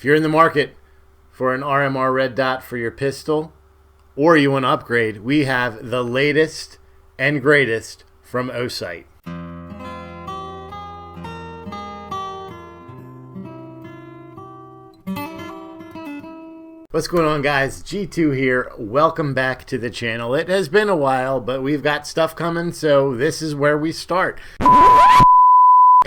If you're in the market for an RMR red dot for your pistol, or you want to upgrade, we have the latest and greatest from Osight. What's going on, guys? G2 here. Welcome back to the channel. It has been a while, but we've got stuff coming, so this is where we start.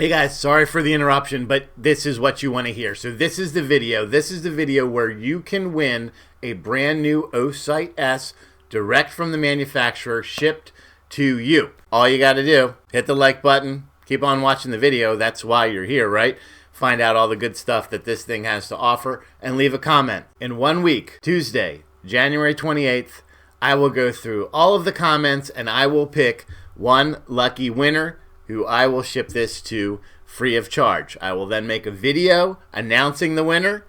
Hey guys, sorry for the interruption, but this is what you want to hear. So this is the video. This is the video where you can win a brand new Osight S direct from the manufacturer, shipped to you. All you got to do, hit the like button, keep on watching the video. That's why you're here, right? Find out all the good stuff that this thing has to offer, and leave a comment. In 1 week, Tuesday, January 28th, I will go through all of the comments and I will pick one lucky winner who I will ship this to free of charge. I will then make a video announcing the winner,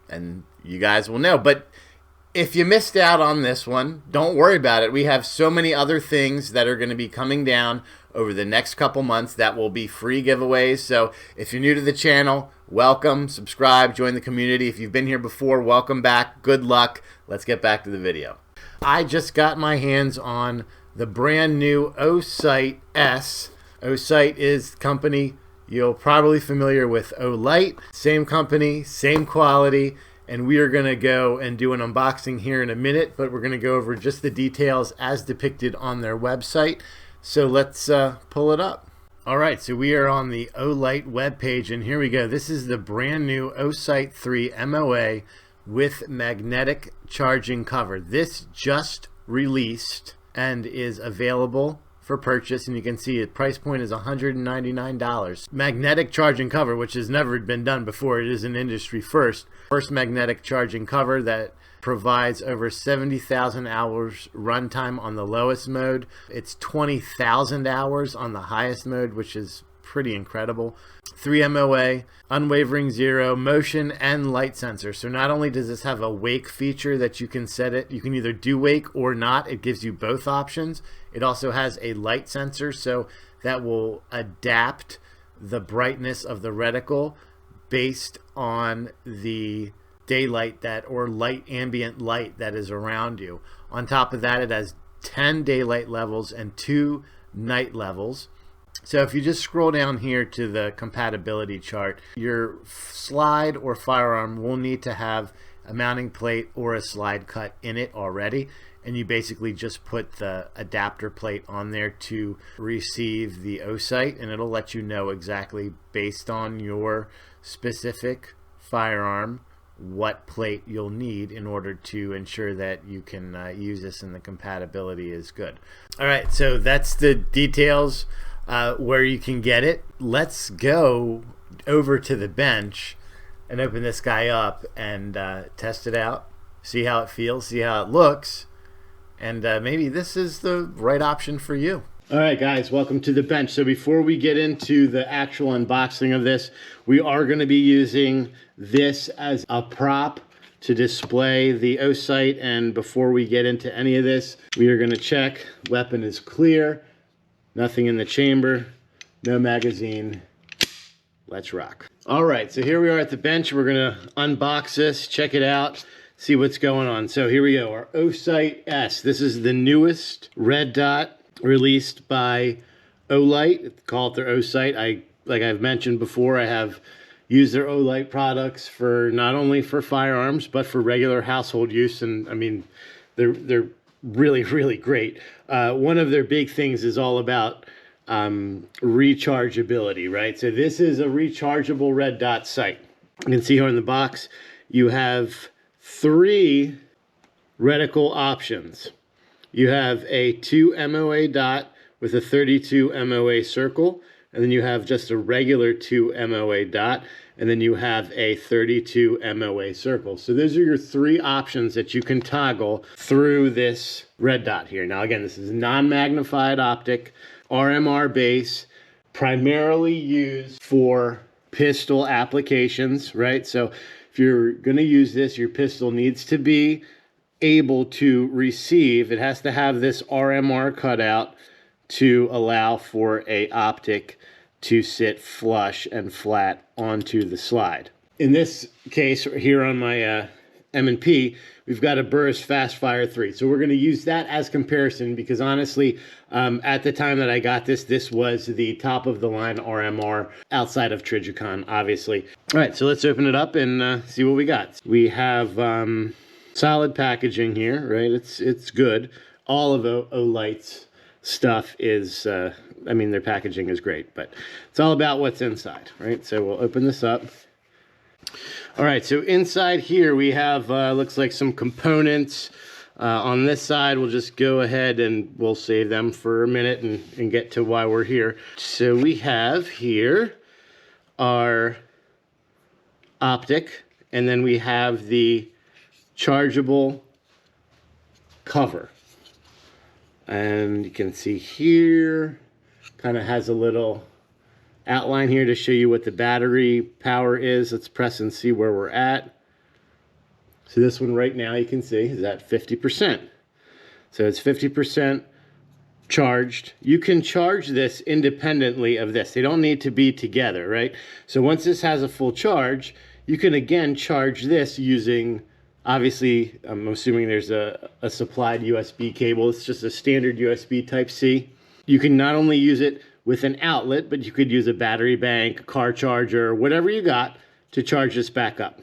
and you guys will know. But if you missed out on this one, don't worry about it. We have so many other things that are going to be coming down over the next couple months that will be free giveaways. So if you're new to the channel, welcome, subscribe, join the community. If you've been here before, welcome back. Good luck. Let's get back to the video. I just got my hands on the brand new Osight S. Osight is company you're probably familiar with. Olight, same company, same quality. And we are going to go and do an unboxing here in a minute, but we're going to go over just the details as depicted on their website. So let's pull it up. All right, so we are on the Olight webpage, and here we go. This is the brand new Osight 3 MOA with magnetic charging cover. This just released and is available for purchase, and you can see its price point is $199. Magnetic charging cover, which has never been done before. It is an industry first magnetic charging cover that provides over 70,000 hours runtime on the lowest mode. It's 20,000 hours on the highest mode, which is pretty incredible. 3 MOA, unwavering zero, motion and light sensor. So not only does this have a wake feature that you can set it, you can either do wake or not. It gives you both options. It also has a light sensor, so that will adapt the brightness of the reticle based on the daylight or light, ambient light that is around you. On top of that, it has 10 daylight levels and 2 night levels. So if you just scroll down here to the compatibility chart, your slide or firearm will need to have a mounting plate or a slide cut in it already, and you basically just put the adapter plate on there to receive the Osight, and it'll let you know exactly based on your specific firearm what plate you'll need in order to ensure that you can use this and the compatibility is good. All right, so that's the details where you can get it. Let's go over to the bench and open this guy up and test it out, see how it feels, see how it looks, and maybe this is the right option for you. All right, guys, welcome to the bench. So before we get into the actual unboxing of this, we are going to be using this as a prop to display the Osight. And before we get into any of this, we are going to check weapon is clear, nothing in the chamber, no magazine. Let's rock. All right, so here we are at the bench. We're going to unbox this, check it out, see what's going on. So here we go, our Osight S. This is the newest red dot released by Olight. Call it their Osight. Like I've mentioned before, I have used their Olight products for not only for firearms but for regular household use, and I mean they're really, really great. One of their big things is all about rechargeability, right? So this is a rechargeable red dot sight. You can see here in the box you have 3 reticle options. You have a 2 MOA dot with a 32 MOA circle, and then you have just a regular 2 MOA dot, and then you have a 32 MOA circle. So those are your 3 options that you can toggle through this red dot here. Now again, this is non-magnified optic, RMR base, primarily used for pistol applications, right? So if you're going to use this, your pistol needs to be able to receive, it has to have this RMR cutout to allow for a optic to sit flush and flat onto the slide. In this case, here on my M&P, we've got a Burris Fast Fire 3. So we're going to use that as comparison because honestly, at the time that I got this, this was the top of the line RMR outside of Trijicon, obviously. All right, so let's open it up and see what we got. We have solid packaging here, right? It's good. All of Olight's stuff is, I mean, their packaging is great, but it's all about what's inside, right? So we'll open this up. All right, so inside here we have, looks like some components. On this side, we'll just go ahead and we'll save them for a minute and get to why we're here. So we have here our Optic, and then we have the chargeable cover. And you can see here, kind of has a little outline here to show you what the battery power is. Let's press and see where we're at. So this one right now you can see is at 50%. So it's 50% charged. You can charge this independently of this. They don't need to be together, right? So once this has a full charge, you can again charge this using, obviously, I'm assuming there's a supplied USB cable. It's just a standard USB Type-C. You can not only use it with an outlet, but you could use a battery bank, a car charger, whatever you got to charge this back up.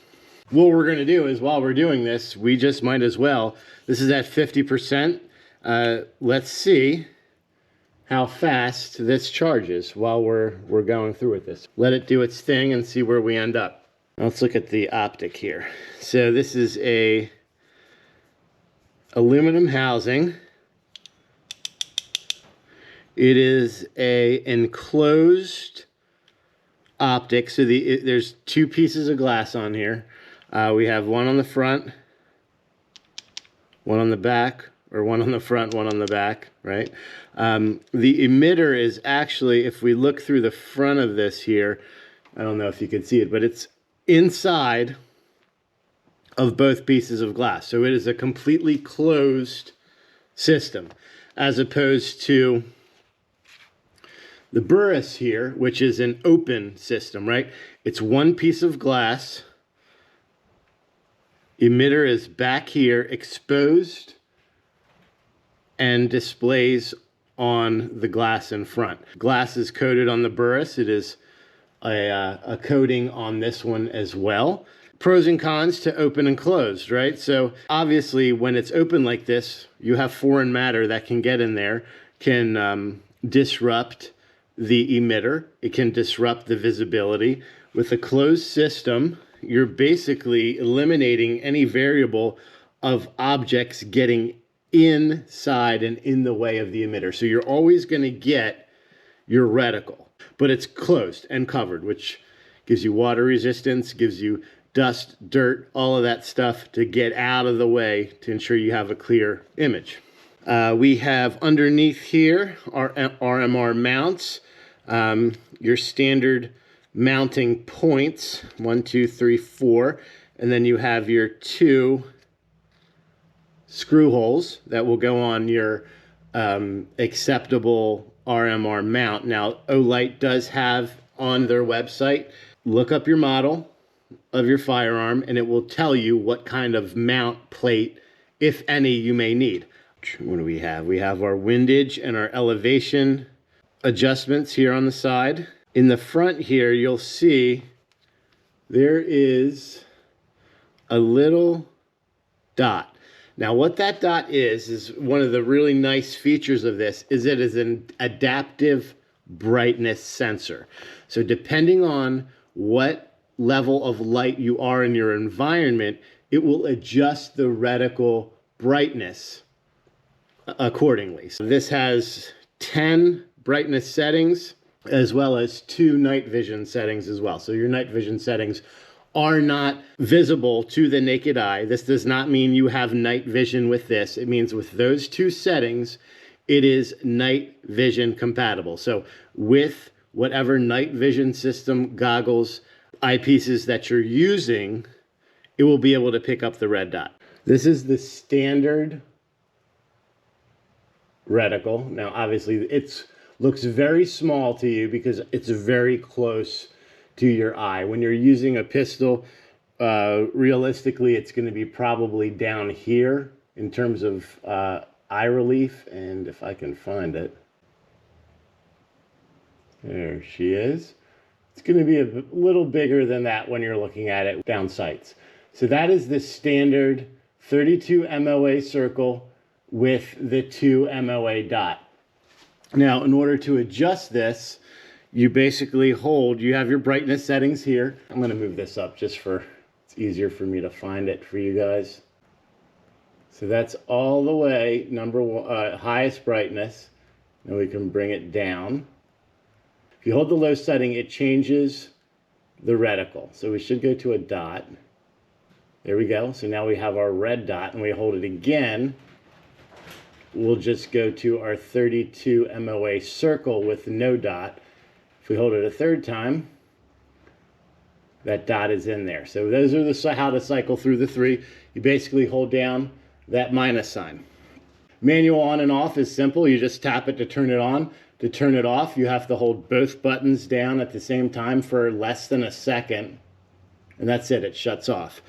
What we're going to do is while we're doing this, we just might as well, this is at 50%. Let's see how fast this charges while we're going through with this. Let it do its thing and see where we end up. Let's look at the Optic here. So this is a aluminum housing. It is a enclosed optic. So there's two pieces of glass on here. We have one on the front, one on the back, or one on the front, one on the back, right? The emitter is actually, if we look through the front of this here, I don't know if you can see it, but it's inside of both pieces of glass. So it is a completely closed system, as opposed to the Burris here, which is an open system, right? It's one piece of glass. Emitter is back here, exposed, and displays on the glass in front. Glass is coated on the Burris. It is a coating on this one as well. Pros and cons to open and closed, right? So obviously when it's open like this, you have foreign matter that can get in there, can disrupt the emitter. It can disrupt the visibility. With a closed system, you're basically eliminating any variable of objects getting inside and in the way of the emitter. So you're always going to get your reticle, but it's closed and covered, which gives you water resistance, gives you dust, dirt, all of that stuff to get out of the way to ensure you have a clear image. We have underneath here our RMR mounts, your standard mounting points, 1, 2, 3, 4, and then you have your 2 screw holes that will go on your acceptable RMR mount. Now, Olight does have on their website, look up your model of your firearm and it will tell you what kind of mount plate, if any, you may need. What do we have? We have our windage and our elevation adjustments here on the side. In the front here, you'll see there is a little dot. Now what that dot is one of the really nice features of this is it is an adaptive brightness sensor. So depending on what level of light you are in your environment, it will adjust the reticle brightness accordingly. So this has 10 brightness settings as well as 2 night vision settings as well. So your night vision settings are not visible to the naked eye. This does not mean you have night vision with this. It means with those 2 settings, it is night vision compatible. So with whatever night vision system, goggles, eyepieces that you're using, it will be able to pick up the red dot. This is the standard reticle. Now, obviously, it looks very small to you because it's very close to your eye. When you're using a pistol, realistically, it's going to be probably down here in terms of eye relief. And if I can find it, there she is. It's going to be a little bigger than that when you're looking at it down sights. So that is the standard 32 MOA circle with the 2 MOA dot. Now, in order to adjust this, you basically hold, you have your brightness settings here. I'm going to move this up just for, it's easier for me to find it for you guys. So that's all the way, number one, highest brightness. Now we can bring it down. If you hold the low setting, it changes the reticle. So we should go to a dot. There we go. So now we have our red dot, and we hold it again. We'll just go to our 32 MOA circle with no dot. If we hold it a third time, that dot is in there. So those are the how to cycle through the three. You basically hold down that minus sign. Manual on and off is simple. You just tap it to turn it on. To turn it off, you have to hold both buttons down at the same time for less than a second. And that's it. It shuts off.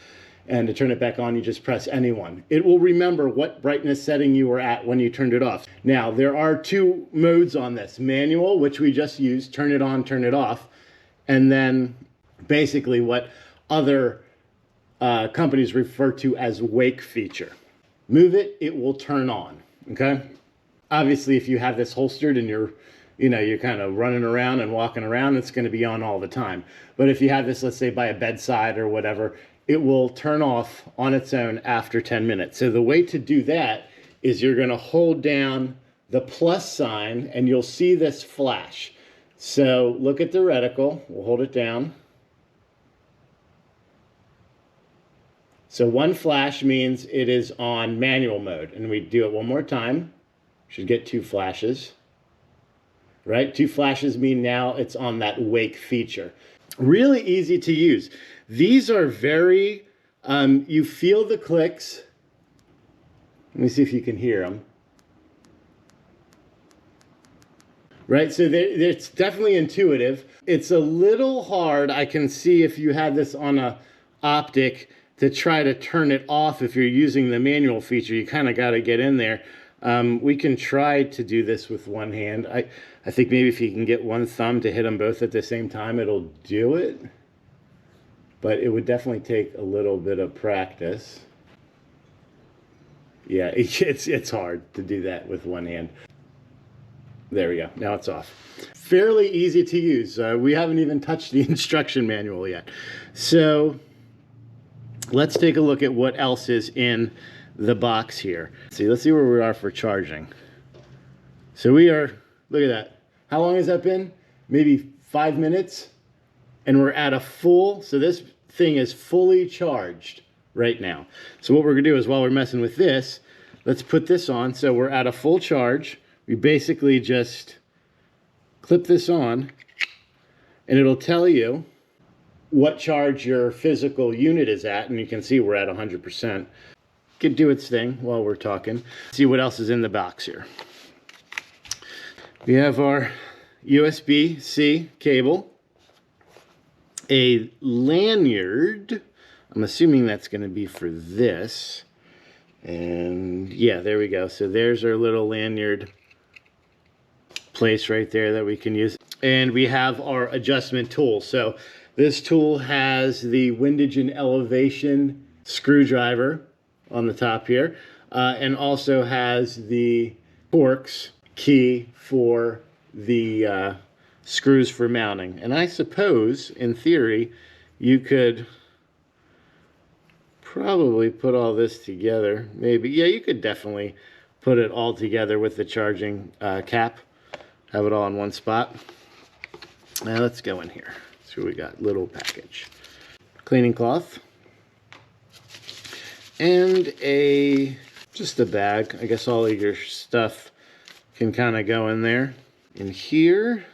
And to turn it back on, you just press any one. It will remember what brightness setting you were at when you turned it off. Now, there are two modes on this. Manual, which we just used, turn it on, turn it off. And then basically what other companies refer to as wake feature. Move it, it will turn on, okay? Obviously, if you have this holstered and you're kind of running around and walking around, it's going to be on all the time. But if you have this, let's say, by a bedside or whatever, it will turn off on its own after 10 minutes. So the way to do that is you're going to hold down the plus sign and you'll see this flash. So look at the reticle. We'll hold it down. So one flash means it is on manual mode. And we do it one more time. Should get two flashes. Right? Two flashes mean now it's on that wake feature. Really easy to use. These are very, you feel the clicks. Let me see if you can hear them. Right, so it's definitely intuitive. It's a little hard, I can see if you had this on a Optic, to try to turn it off if you're using the manual feature. You kind of got to get in there. We can try to do this with one hand. I think maybe if you can get one thumb to hit them both at the same time, it'll do it. But it would definitely take a little bit of practice. Yeah, it's hard to do that with one hand. There we go. Now it's off. Fairly easy to use. We haven't even touched the instruction manual yet. So let's take a look at what else is in the box here. Let's see where we are for charging. So we are, look at that. How long has that been? Maybe 5 minutes? And we're at a full, so this thing is fully charged right now. So what we're gonna do is, while we're messing with this, let's put this on. So we're at a full charge. We basically just clip this on and it'll tell you what charge your physical unit is at. And you can see we're at 100%. Could do its thing while we're talking. See what else is in the box here. We have our USB-C cable, a lanyard. I'm assuming that's going to be for this. And yeah, there we go. So there's our little lanyard place right there that we can use. And we have our adjustment tool. So this tool has the windage and elevation screwdriver on the top here, and also has the Torx key for the screws for mounting. And I suppose, in theory, you could probably put all this together. Maybe, yeah, you could definitely put it all together with the charging cap. Have it all in one spot. Now let's go in here. So we got little package. Cleaning cloth. And just a bag. I guess all of your stuff can kind of go in there. In here,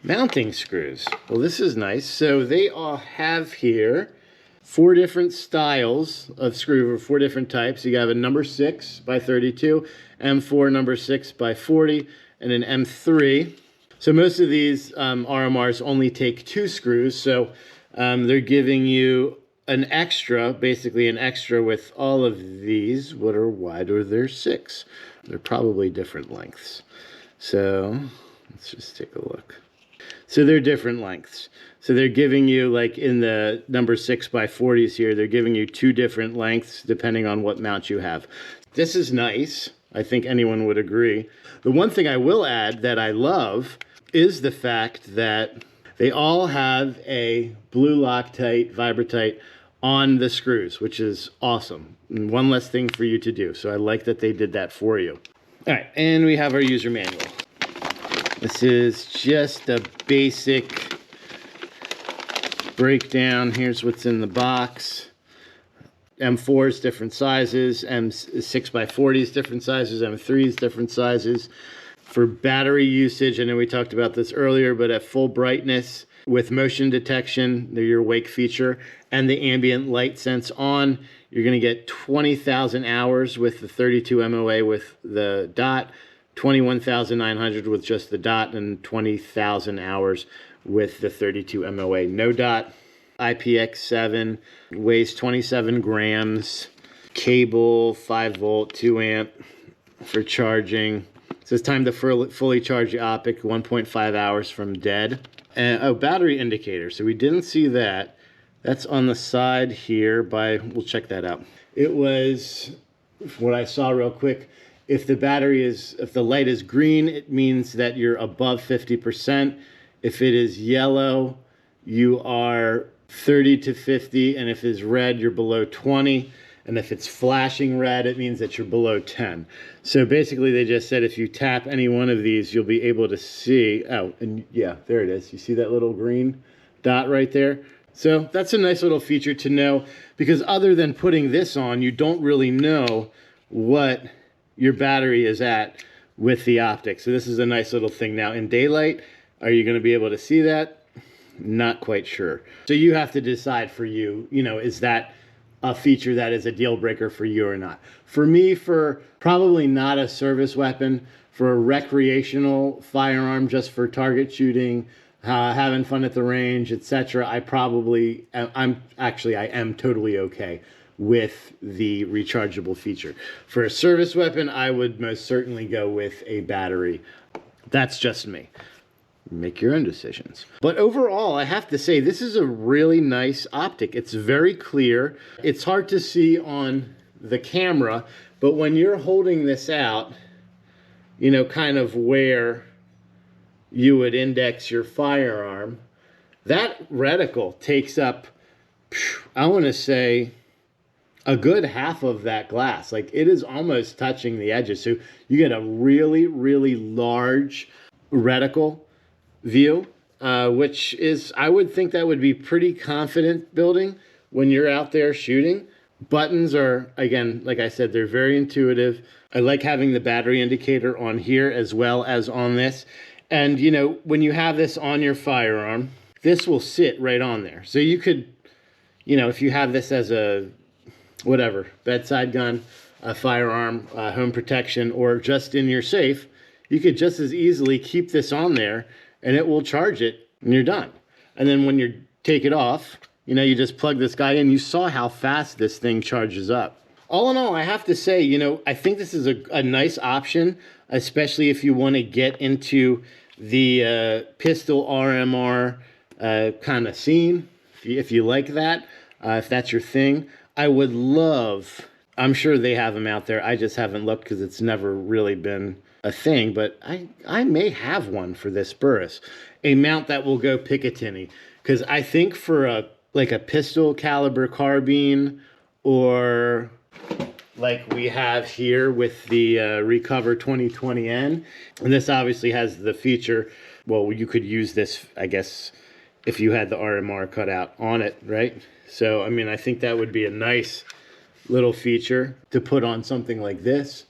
mounting screws. Well, this is nice. So they all have here 4 different styles of screw, 4 different types. You have a number 6 by 32, M4 number 6 by 40, and an M3. So most of these RMRs only take 2 screws, so they're giving you an extra, basically an extra with all of these. What are wider? They're 6. They're probably different lengths. So let's just take a look. So they're different lengths. So they're giving you, like in the number 6x40s here, they're giving you 2 different lengths depending on what mount you have. This is nice. I think anyone would agree. The one thing I will add that I love is the fact that they all have a blue Loctite, Vibratite on the screws, which is awesome. And one less thing for you to do. So I like that they did that for you. All right, and we have our user manual. This is just a basic breakdown. Here's what's in the box. M4s, different sizes. M6x40s, different sizes. M3s, different sizes. For battery usage, I know we talked about this earlier, but at full brightness with motion detection, your wake feature, and the ambient light sense on, you're going to get 20,000 hours with the 32 MOA with the dot, 21,900 with just the dot, and 20,000 hours with the 32 MOA no dot. IPX7 weighs 27 grams, cable 5 volt, 2 amp for charging. So it's time to fully charge the Optic, 1.5 hours from dead. And battery indicator. So we didn't see that. That's on the side here we'll check that out. It was what I saw real quick. If the light is green, it means that you're above 50%. If it is yellow, you are 30 to 50. And if it's red, you're below 20. And if it's flashing red, it means that you're below 10. So basically they just said if you tap any one of these, you'll be able to see, oh, and yeah, there it is. You see that little green dot right there? So that's a nice little feature to know, because other than putting this on, you don't really know what your battery is at with the Optic. So this is a nice little thing. Now in daylight, are you gonna be able to see that? Not quite sure. So you have to decide for you, is that a feature that is a deal breaker for you or not. For me, for probably not a service weapon, for a recreational firearm, just for target shooting, having fun at the range, etc., I am totally okay with the rechargeable feature. For a service weapon, I would most certainly go with a battery. That's just me. Make your own decisions. But overall, I have to say, this is a really nice Optic. It's very clear. It's hard to see on the camera, but when you're holding this out, kind of where you would index your firearm, that reticle takes up, I want to say, a good half of that glass. Like, it is almost touching the edges. So you get a really, really large reticle view, which is, I would think that would be pretty confident building when you're out there shooting. Buttons are, again, like I said, they're very intuitive. I like having the battery indicator on here as well as on this. And, when you have this on your firearm, this will sit right on there. So you could, if you have this as a, bedside gun, a firearm, home protection, or just in your safe, you could just as easily keep this on there and it will charge it and you're done. And then when you take it off, you just plug this guy in. You saw how fast this thing charges up. All in all, I have to say, I think this is a nice option, especially if you want to get into the pistol RMR kind of scene, if you like that, if that's your thing. I would love, I'm sure they have them out there. I just haven't looked because it's never really been a thing, but I may have one for this Burris, a mount that will go Picatinny, because I think for a pistol caliber carbine, or like we have here with the Recover 2020N, and this obviously has the feature, well, you could use this, I guess, if you had the RMR cut out on it, right? So I mean, I think that would be a nice little feature to put on something like this,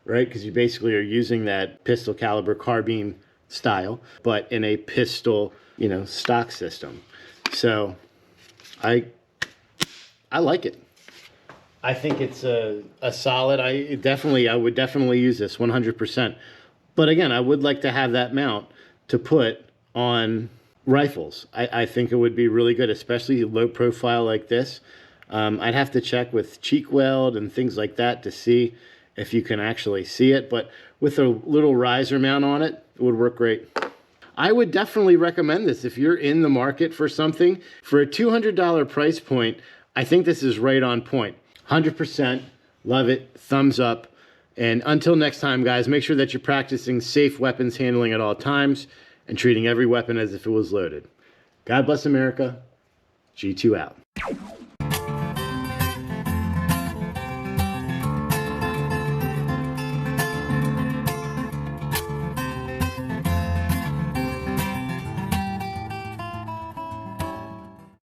right? Because you basically are using that pistol caliber carbine style, but in a pistol, stock system. So I like it. I think it's a solid, I would definitely use this 100%. But again, I would like to have that mount to put on rifles. I think it would be really good, especially low profile like this. I'd have to check with cheek weld and things like that to see if you can actually see it, but with a little riser mount on it, it would work great. I would definitely recommend this if you're in the market for something. For a $200 price point, I think this is right on point. 100%, love it, thumbs up. And until next time, guys, make sure that you're practicing safe weapons handling at all times and treating every weapon as if it was loaded. God bless America. G2 out.